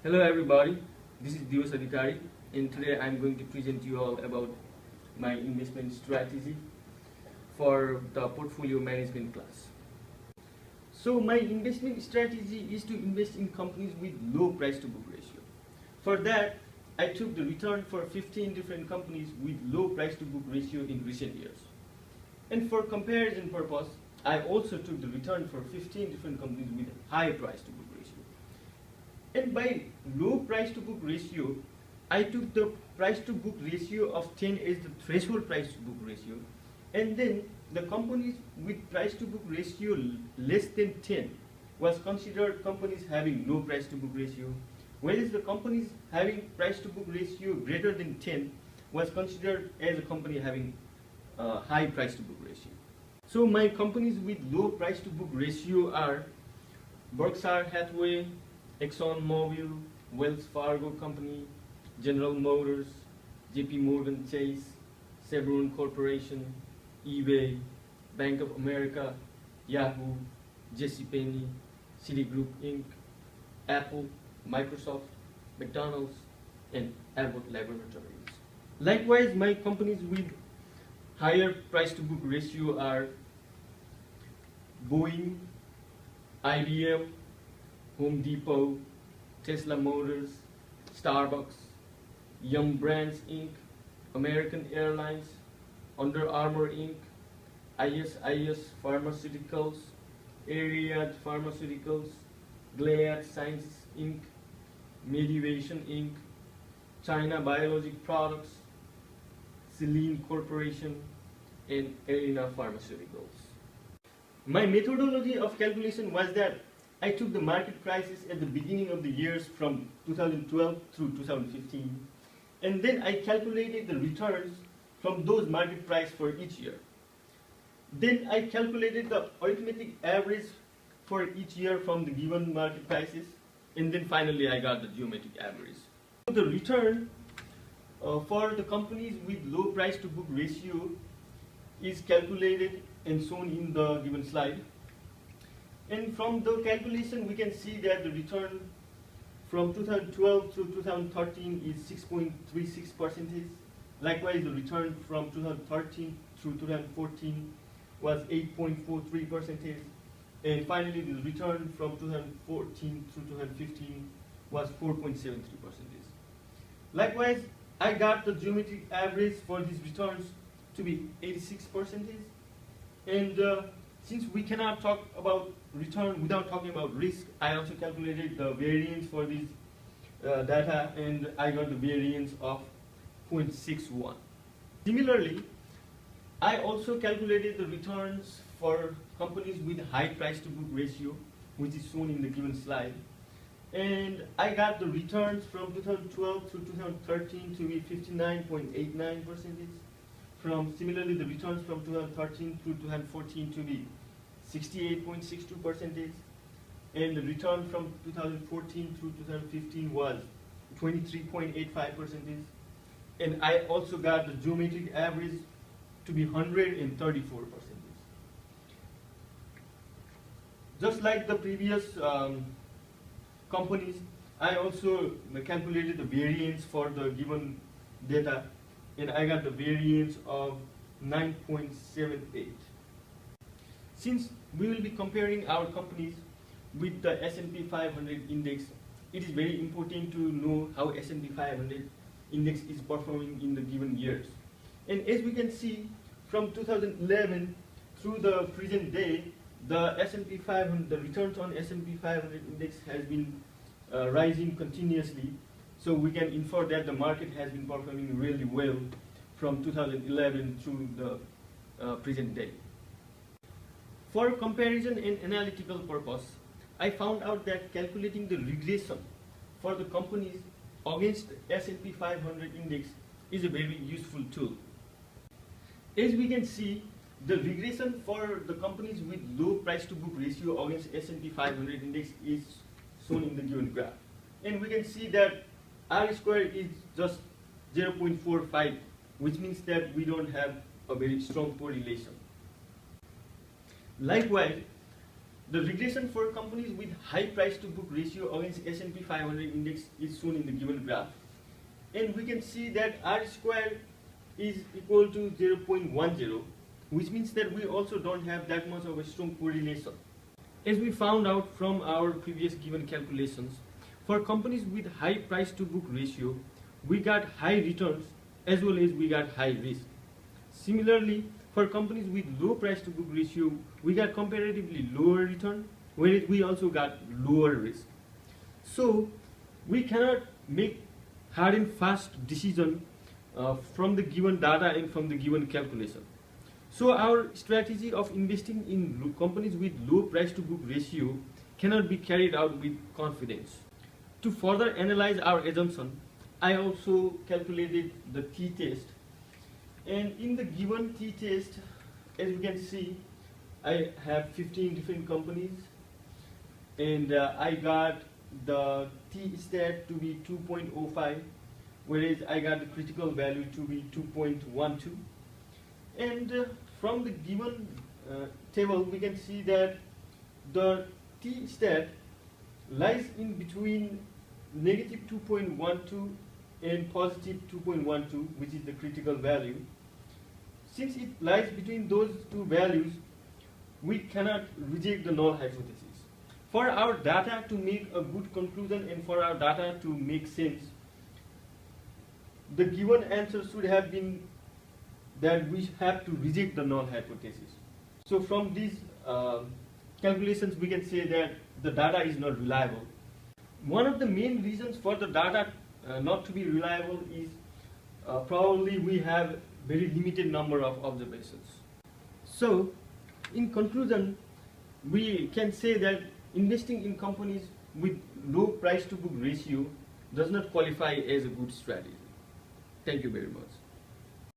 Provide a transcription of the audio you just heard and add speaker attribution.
Speaker 1: Hello everybody, this is Dios Adhikari and today I'm going to present you all about my investment strategy for the portfolio management class. So my investment strategy is to invest in companies with low price to book ratio. For that, I took the return for 15 different companies with low price to book ratio in recent years. And for comparison purpose, I also took the return for 15 different companies with high price to book ratio. And by low price to book ratio, I took the price to book ratio of 10 as the threshold price to book ratio, and then the companies with price to book ratio less than 10 was considered companies having low price to book ratio, whereas the companies having price to book ratio greater than 10 was considered as a company having high price to book ratio. So my companies with low price to book ratio are Berkshire Hathaway, ExxonMobil, Wells Fargo Company, General Motors, JP Morgan Chase, Chevron Corporation, eBay, Bank of America, Yahoo, JCPenney, Citigroup Inc., Apple, Microsoft, McDonald's, and Abbott Laboratories. Likewise, my companies with higher price to book ratio are Boeing, IBM, Home Depot, Tesla Motors, Starbucks, Yum Brands Inc., American Airlines, Under Armour Inc., ISIS Pharmaceuticals, Ariad Pharmaceuticals, Gilead Sciences Inc., Medivation Inc., China Biologic Products, Celine Corporation, and Arena Pharmaceuticals. My methodology of calculation was that I took the market prices at the beginning of the years from 2012 through 2015, and then I calculated the returns from those market price for each year. Then I calculated the arithmetic average for each year from the given market prices, and then finally I got the geometric average. So the return for the companies with low price to book ratio is calculated and shown in the given slide. And from the calculation, we can see that the return from 2012 to 2013 is 6.36%. Likewise, the return from 2013 through 2014 was 8.43%. And finally, the return from 2014 through 2015 was 4.73%. Likewise, I got the geometric average for these returns to be 86%. And since we cannot talk about return without talking about risk, I also calculated the variance for this data, and I got the variance of 0.61. Similarly, I also calculated the returns for companies with high price to book ratio, which is shown in the given slide. And I got the returns from 2012 to 2013 to be 59.89%. Similarly, the returns from 2013 through 2014 to be 68.62%, and the return from 2014 through 2015 was 23.85%, and I also got the geometric average to be 134%. Just like the previous companies, I also calculated the variance for the given data, and I got the variance of 9.78. Since we will be comparing our companies with the S&P 500 index, it is very important to know how S&P 500 index is performing in the given years. And as we can see, from 2011 through the present day, the S&P 500, the returns on S&P 500 index has been rising continuously. So we can infer that the market has been performing really well from 2011 through the present day. For comparison and analytical purpose, I found out that calculating the regression for the companies against the S&P 500 index is a very useful tool. As we can see, the regression for the companies with low price to book ratio against S&P 500 index is shown in the given graph. And we can see that R square is just 0.45, which means that we don't have a very strong correlation. Likewise, The regression for companies with high price to book ratio against S&P 500 index is shown in the given graph. And we can see that R square is equal to 0.10, which means that we also don't have that much of a strong correlation. As we found out from our previous given calculations, for companies with high price to book ratio, we got high returns as well as we got high risk. Similarly, for companies with low price to book ratio, we got comparatively lower return, whereas we also got lower risk. So we cannot make hard and fast decision from the given data and from the given calculation. So our strategy of investing in companies with low price to book ratio cannot be carried out with confidence. To further analyze our assumption, I also calculated the t-test. And in the given t-test, as you can see, I have 15 different companies, and I got the t-stat to be 2.05, whereas I got the critical value to be 2.12. And from the given table, we can see that the t-stat lies in between negative 2.12 and positive 2.12, which is the critical value. Since it lies between those two values, we cannot reject the null hypothesis. For our data to make a good conclusion and for our data to make sense, the given answer should have been that we have to reject the null hypothesis. So from these calculations, we can say that the data is not reliable. One of the main reasons for the data not to be reliable is probably we have very limited number of observations. So in conclusion, we can say that investing in companies with low price to book ratio does not qualify as a good strategy. Thank you very much.